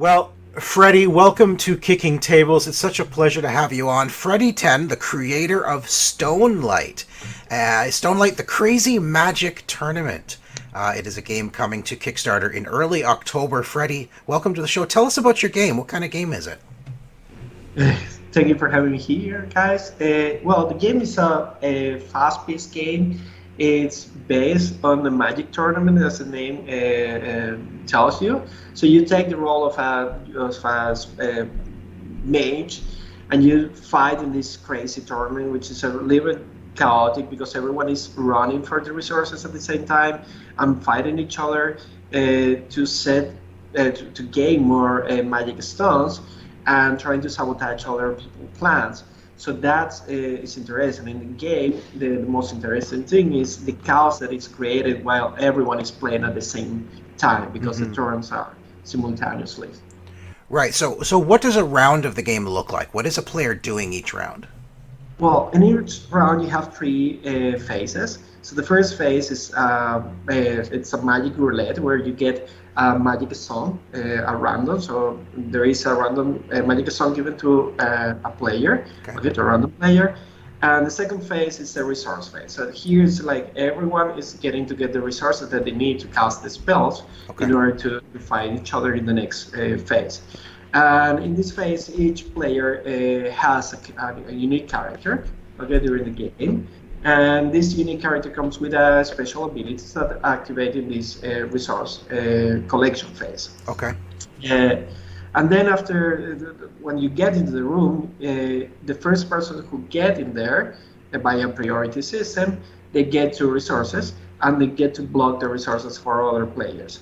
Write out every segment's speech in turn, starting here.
Well, Freddy, welcome to Kicking Tables. It's such a pleasure to have you on. Freddy Then, the creator of Stonelight. Stonelight, the Crazy Magic Tournament. It is a game coming to Kickstarter in early October. Freddy, welcome to the show. Tell us about your game. What kind of game is it? Thank you for having me here, guys. Well, the game is a fast-paced game. It's based on the Magic Tournament, as the name tells you. So you take the role of a mage, and you fight in this crazy tournament, which is a little bit chaotic because everyone is running for the resources at the same time and fighting each other to gain more magic stones and trying to sabotage other people's plans. So that is interesting. In the game, the most interesting thing is the chaos that is created while everyone is playing at the same time because the turns are simultaneously. Right. So what does a round of the game look like? What is a player doing each round? Well, in each round you have three phases. So the first phase is it's a magic roulette where you get a magic song, a random. So there is a random magic song given to a player, Okay. okay, to a random player. And the second phase is the resource phase. So here it's like everyone is getting to get the resources that they need to cast the spells Okay. in order to fight each other in the next phase. And in this phase, each player has a unique character, okay, during the game. And this unique character comes with a special abilities that activate in this resource collection phase. Okay. Uh, and then when you get into the room, the first person who get in there by a priority system, they get two resources and they get to block the resources for other players.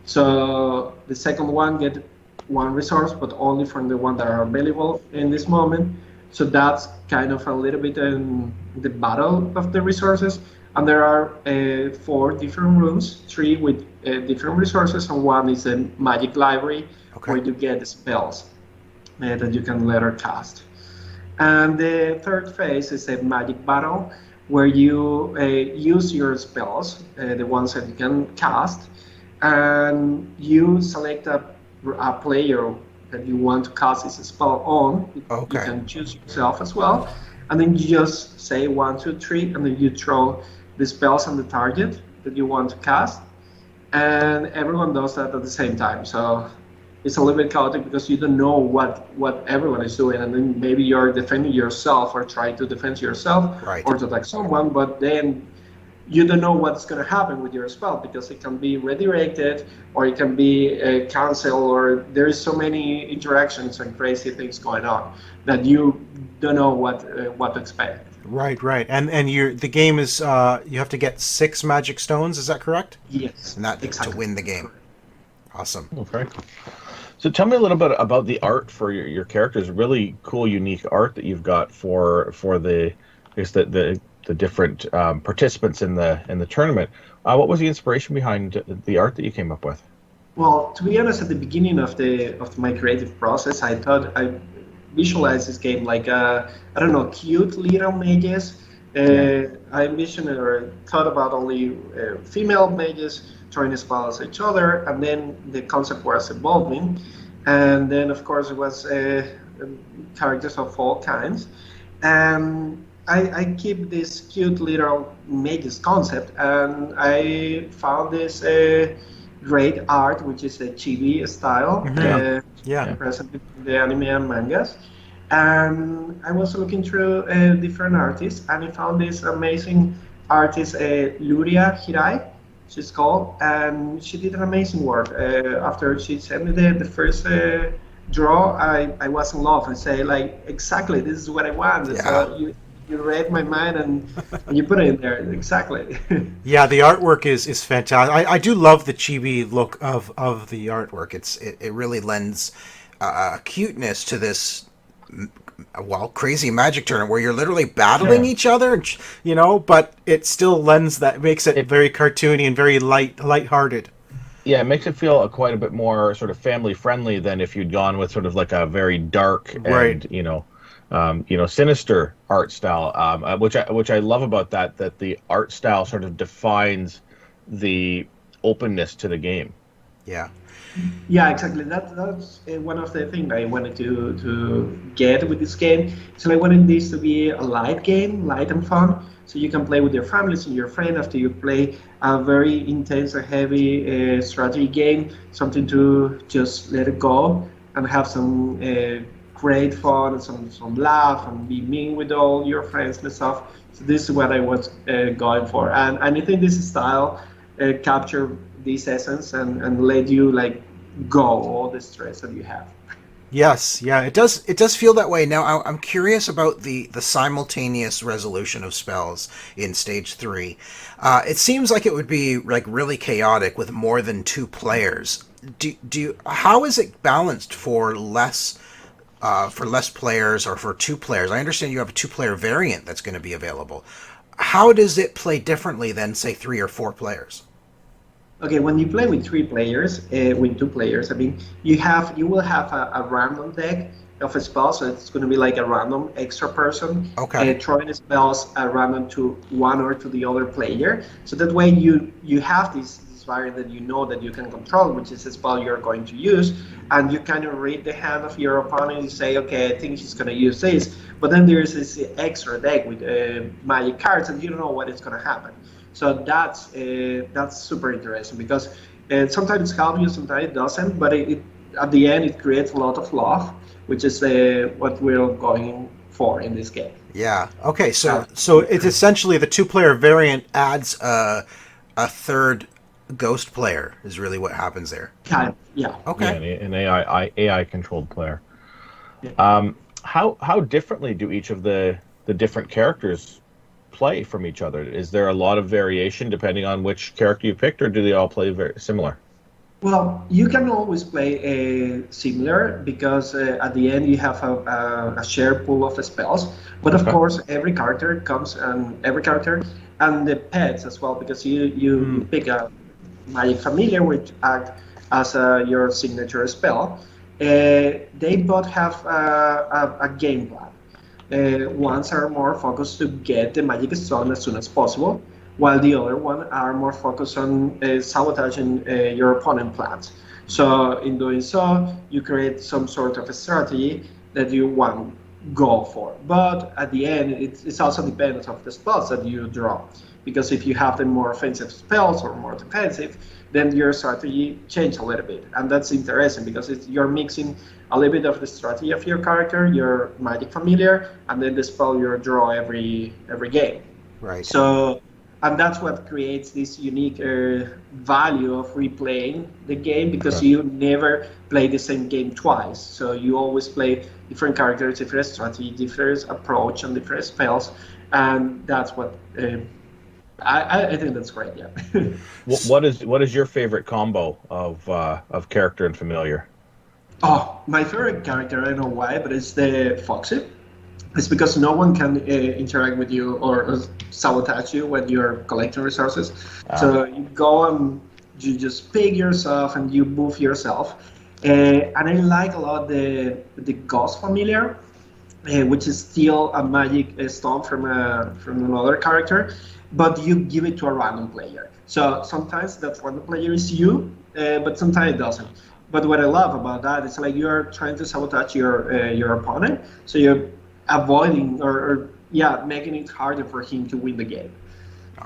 So the second one get one resource, but only from the one that are available in this moment. So that's kind of a little bit in the battle of the resources. And there are four different rooms, three with different resources, and one is a magic library Okay. where you get spells that you can later cast. And the third phase is a magic battle where you use your spells, the ones that you can cast, and you select a player that you want to cast this spell on. You Okay. can choose yourself as well, and then you just say one, two, three, and then you throw the spells on the target that you want to cast, and everyone does that at the same time. So it's a little bit chaotic because you don't know what everyone is doing, and then maybe you're defending yourself or trying to defend yourself Right. or to attack someone, but then you don't know what's going to happen with your spell because it can be redirected or it can be canceled, or there's so many interactions and crazy things going on that you don't know what to expect. Right. Right. And the game is you have to get 6 magic stones. Is that correct? Yes, And that to exactly. win the game. Correct. Awesome. Oh, very cool. So tell me a little bit about the art for your characters. Really cool, unique art that you've got for the I guess the different participants in the tournament. What was the inspiration behind the art that you came up with? Well, to be honest, at the beginning of my creative process, I thought I visualized this game like I don't know, cute little mages. Yeah. I envisioned or thought about only female mages trying to spell as each other, and then the concept was evolving, and then of course it was characters of all kinds, and I keep this cute little mages concept, and I found this. Great art, which is a chibi style, Hmm. Yeah. Yeah. present in the anime and mangas. And I was looking through different artists, and I found this amazing artist, Luria Hirai, she's called, and she did an amazing work. After she sent me the first draw, I was in love and say like, exactly, this is what I want. Yeah. So you read my mind and you put it in there exactly. Yeah, the artwork is fantastic. I do love the chibi look of the artwork. It really lends cuteness to this crazy magic tournament where you're literally battling Yeah. each other, but it still lends that makes it It very cartoony and very light-hearted. yeah, it makes it feel quite a bit more sort of family friendly than if you'd gone with sort of like a very dark Right. and sinister art style, which I love about that the art style sort of defines the openness to the game. Yeah. Yeah, exactly. That's one of the things I wanted to get with this game. So I wanted this to be a light game, light and fun, so you can play with your families and your friend after you play a very intense and heavy strategy game. Something to just let it go and have some great fun and some laugh and be mean with all your friends and stuff. So this is what I was going for, and I think this style capture this essence and let you like go all the stress that you have. Yes, yeah, it does. It does feel that way. Now, I'm curious about the simultaneous resolution of spells in stage three. It seems like it would be like really chaotic with more than two players. Do you, how is it balanced for less players or for two players? I understand you have a two-player variant that's going to be available. How does it play differently than say three or four players? Okay, when you play with three players, with two players, I mean, you will have a random deck of spells, so it's going to be like a random extra person Okay. throwing spells random to one or to the other player. So that way you have this variant that you know that you can control, which is a spell you're going to use, and you kind of read the hand of your opponent and say, okay, I think he's going to use this, but then there's this extra deck with magic cards, and you don't know what is going to happen. So that's super interesting because sometimes it helps you, sometimes it doesn't. But at the end it creates a lot of love, which is what we're going for in this game. Yeah. Okay. Uh, So it's essentially the two-player variant adds a third ghost player is really what happens there. kind of, yeah. Yeah, Okay. an AI controlled player. Yeah. How differently do each of the different characters play from each other? Is there a lot of variation depending on which character you picked, or do they all play very similar? Well, you can always play similar because at the end you have a shared pool of spells. But of Okay. course, every character and the pets as well because you Hmm. pick a magic familiar which act as your signature spell. They both have a game plan. Okay. Ones are more focused to get the magic stone as soon as possible, while the other one are more focused on sabotaging your opponent plans. So in doing so, you create some sort of a strategy that you want go for. But at the end, it's also dependent of the spells that you draw. Because if you have the more offensive spells or more defensive, then your strategy change a little bit, and that's interesting because you're mixing a little bit of the strategy of your character, your magic familiar, and then the spell you draw every game. Right. So, and that's what creates this unique value of replaying the game because Okay. you never play the same game twice. So you always play different characters, different strategy, different approach, and different spells, and that's what I think that's great. Yeah. What is your favorite combo of character and familiar? Oh, my favorite character, I don't know why, but it's the Foxy. It's because no one can interact with you or sabotage you when you're collecting resources. Ah, So you go and you just pick yourself and you move yourself. And I like a lot the Ghost Familiar, which is still a magic stone from another character, but you give it to a random player. So sometimes that random player is you, but sometimes it doesn't. But what I love about that is like you're trying to sabotage your opponent, so you're avoiding or yeah making it harder for him to win the game.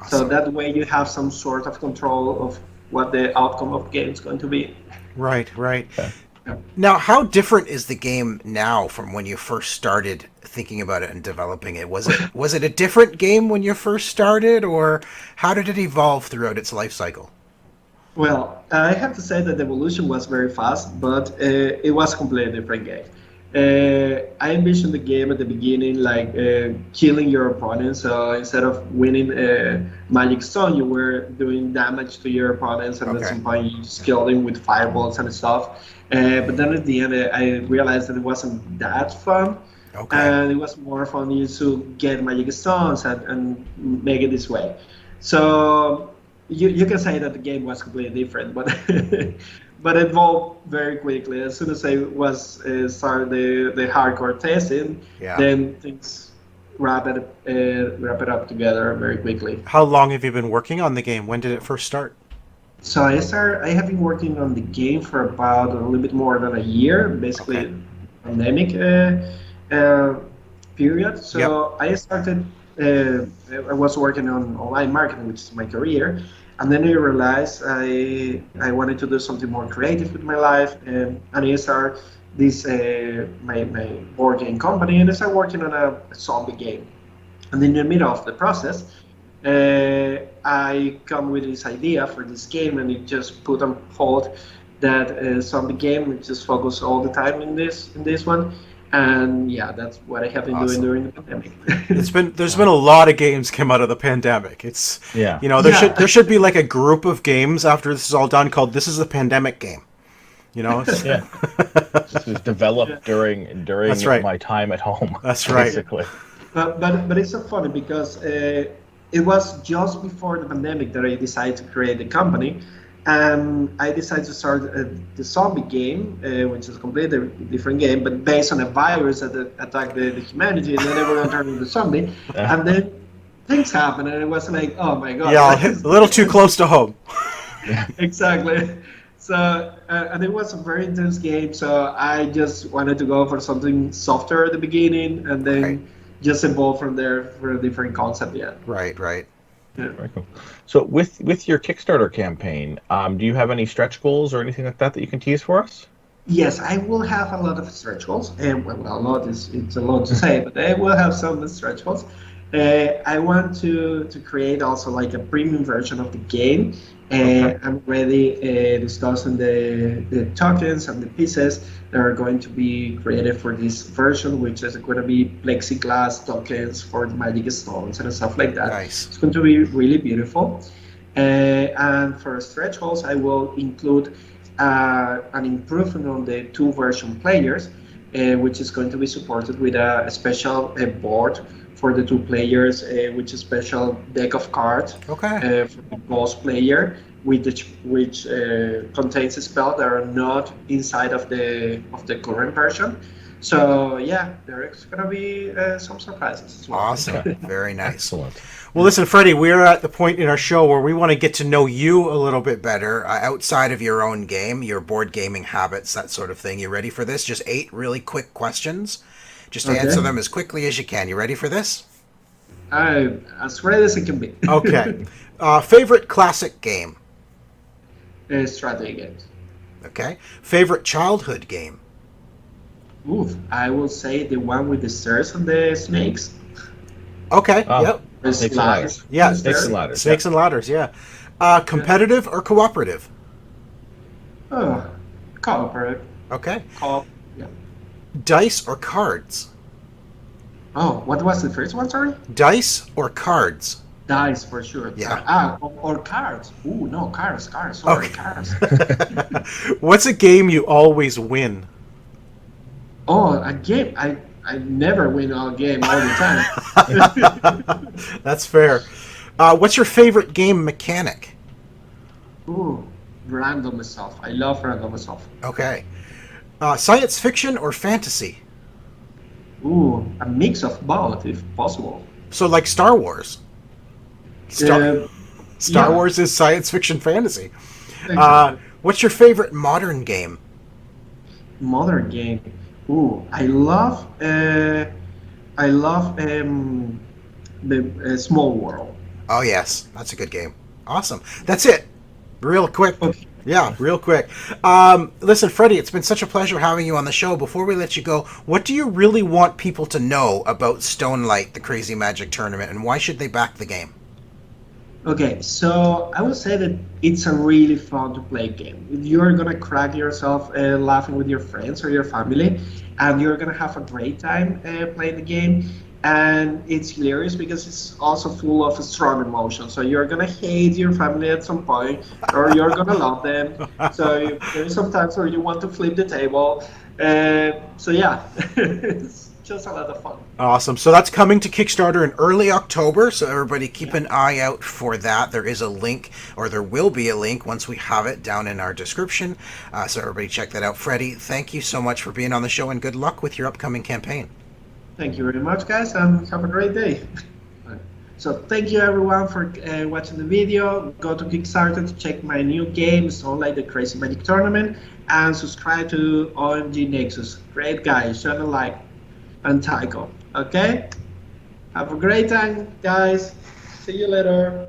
So Awesome. that way you have some sort of control of what the outcome of the game is going to be. Right. Right. okay. Now, how different is the game now from when you first started thinking about it and developing it? Was it a different game when you first started, or how did it evolve throughout its life cycle? Well, I have to say that the evolution was very fast, but it was a completely different game. I envisioned the game at the beginning like killing your opponent. So instead of winning Magic Stone, you were doing damage to your opponents, and at Okay. some point you just killed them with fireballs and stuff. But then at the end, I realized that it wasn't that fun, Okay. and it was more fun just to get Magic Stones and make it this way. So you can say that the game was completely different, but but it evolved very quickly. As soon as I was started the hardcore testing, Yeah. then things wrap it up together very quickly. How long have you been working on the game? When did it first start? So I have been working on the game for about a little bit more than a year, Okay. basically pandemic period. Yep. So I started, I was working on online marketing, which is my career. And then I realized I wanted to do something more creative with my life. And I started this, my board game company, and I started working on a zombie game. And in the middle of the process, I come with this idea for this game, and it just put on hold that zombie game. It just focus all the time in this one, and yeah, that's what I have been doing Awesome. during the pandemic. There's been a lot of games come out of the pandemic. It's Yeah. there Yeah, should be like a group of games after this is all done called "This is a Pandemic Game." Yeah. This was yeah. developed That's during right. my time at home, That's right. basically. But it's so funny because it was just before the pandemic that I decided to create the company, and I decided to start the zombie game, which is a completely different game, but based on a virus that attacked the humanity, and then everyone turned into zombie, Yeah. and then things happened, and it was like, oh my god, Yeah, a little too close to home. Yeah. exactly. So, and it was a very intense game. So I just wanted to go for something softer at the beginning, and Right. then just evolve from there for a different concept. Yeah. Right. Right. Yeah. Very cool. So with your Kickstarter campaign, do you have any stretch goals or anything like that that you can tease for us? Yes, I will have a lot of stretch goals. And well, a lot is it's a lot to say, but I will have some stretch goals. I want to create also like a premium version of the game. Okay. I'm already discussing the tokens and the pieces that are going to be created for this version, which is going to be plexiglass tokens for the magic stones and stuff like that. Nice. It's going to be really beautiful. And for stretch goals, I will include an improvement on the two version players, which is going to be supported with a special board for the two players, which is a special deck of cards Okay. for the boss player, which contains a spell that are not inside of the current version. So yeah, there's gonna be some surprises as well. Awesome. Very nice. Excellent. Well, listen, Freddie, we're at the point in our show where we want to get to know you a little bit better outside of your own game, your board gaming habits, that sort of thing. You ready for this? Just 8 really quick questions. Just answer Okay, them as quickly as you can. You ready for this? as ready as it can be. Okay. Favorite classic game? Strategy games. Okay. Favorite childhood game? Oof, I will say the one with the stairs and the snakes. Okay. Ah, Yep. The Snakes and slides. ladders. Yeah. The Snakes stairs. and ladders. Snakes and ladders. Yeah. Competitive or cooperative? Oh, cooperative. Okay. Co Yeah. Dice or cards? Oh, what was the first one? Sorry. Dice or cards? Dice for sure. Yeah. Or cards. Ooh, no, cards. Sorry, Okay. cards. What's a game you always win? Oh, a game. I never win a game all the time. That's fair. What's your favorite game mechanic? Ooh, random stuff. I love random stuff. Okay. Science fiction or fantasy? Ooh, a mix of both, if possible. So, like Star Wars. Uh, Star yeah, Wars is science fiction fantasy. exactly. What's your favorite modern game? Modern game. Ooh, I love the Small World. Oh, yes. That's a good game. Awesome. That's it. Real quick. Okay. Yeah, real quick. Listen, Freddie, it's been such a pleasure having you on the show. Before we let you go, what do you really want people to know about Stonelight, the Crazy Magic Tournament, and why should they back the game? Okay, so I would say that it's a really fun to play game. You're gonna crack yourself laughing with your friends or your family, and you're gonna have a great time playing the game. And it's hilarious because it's also full of strong emotions. So you're gonna hate your family at some point, or you're gonna love them. So there's some times where you want to flip the table. So yeah, it's just a lot of fun. Awesome. So that's coming to Kickstarter in early October. So everybody keep an eye out for that. There is a link, or there will be a link once we have it down in our description. So everybody check that out. Freddie, thank you so much for being on the show, and good luck with your upcoming campaign. Thank you very much, guys, and have a great day. So thank you everyone for watching the video. Go to Kickstarter to check my new game, Stonelight the Crazy Magic Tournament, and subscribe to OMG Nexus. Great guys, share the like and Untitled. Okay? Have a great time, guys. See you later.